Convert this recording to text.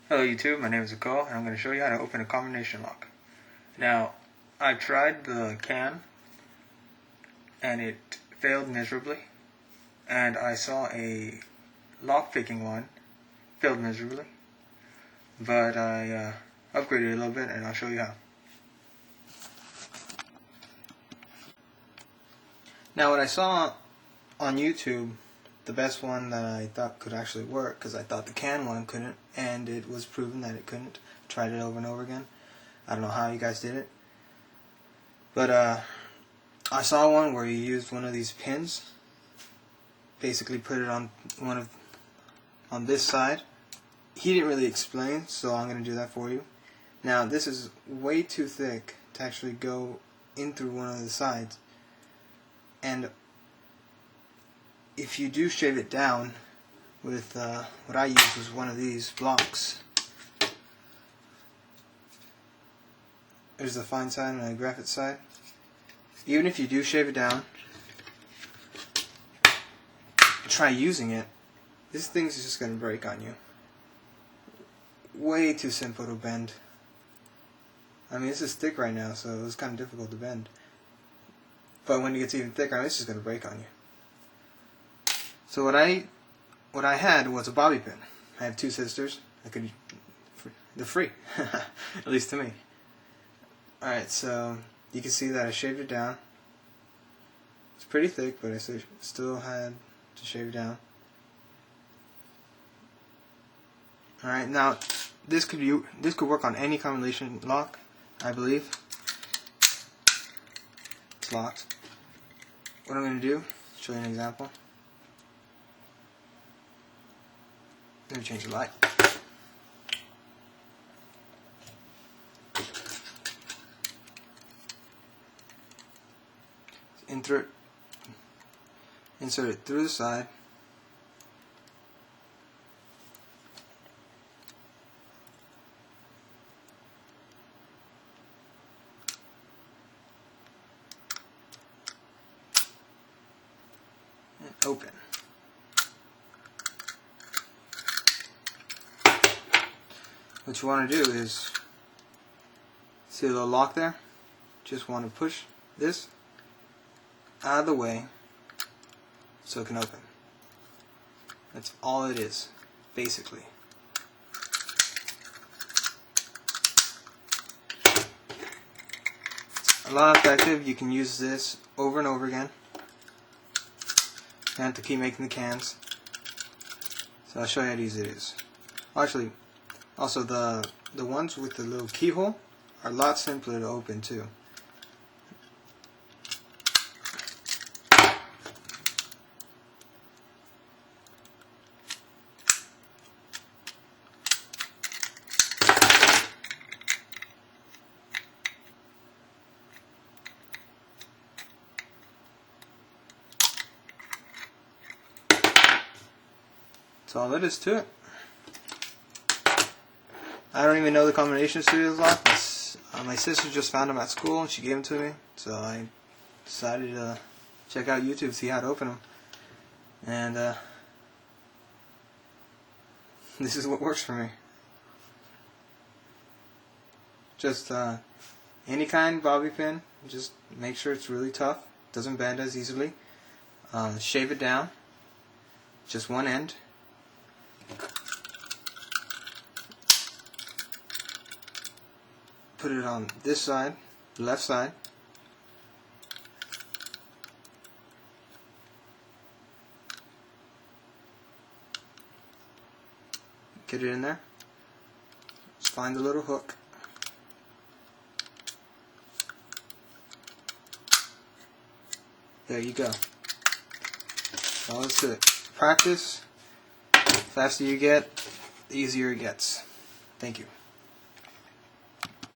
Hello YouTube, my name is Akoa, and I'm going to show you how to open a combination lock. Now, I tried the can, and it failed miserably, and I saw a lock picking one, failed miserably, but I upgraded it a little bit, and I'll show you how. Now, what I saw on YouTube, the best one that I thought could actually work, because I thought the can one couldn't, and it was proven that it couldn't. Tried it over and over again. I don't know how you guys did it, but I saw one where you used one of these pins, basically put it on on this side. He didn't really explain, so I'm going to do that for you. Now, this is way too thick to actually go in through one of the sides, and if you do shave it down with what I used was one of these blocks. There's the fine side and the graphite side. Even if you do shave it down, try using it. This thing's just going to break on you. Way too simple to bend. I mean, this is thick right now, so it's kind of difficult to bend. But when it gets even thicker, it's just going to break on you. So what I had was a bobby pin. I have two sisters. They're free, at least to me. Alright, so you can see that I shaved it down. It's pretty thick, but I still had to shave it down. Alright, now this could work on any combination lock, I believe. It's locked. What I'm going to do, show you an example. Let me change the light. Insert it through the side. And open. What you want to do is, see the little lock there? Just want to push this out of the way so it can open. That's all it is, basically. It's a lot effective. You can use this over and over again. You don't have to keep making the cans. So I'll show you how easy it is. Actually, also the ones with the little keyhole are a lot simpler to open too. That's all it is to it. I don't even know the combinations to this lock. My sister just found them at school and she gave them to me, so I decided to check out YouTube, see how to open them, and this is what works for me. Just any kind bobby pin, just make sure it's really tough, doesn't bend as easily. Shave it down, just one end. Put it on this side, the left side. Get it in there. Just find the little hook. There you go. All that's it. Practice. The faster you get, the easier it gets. Thank you.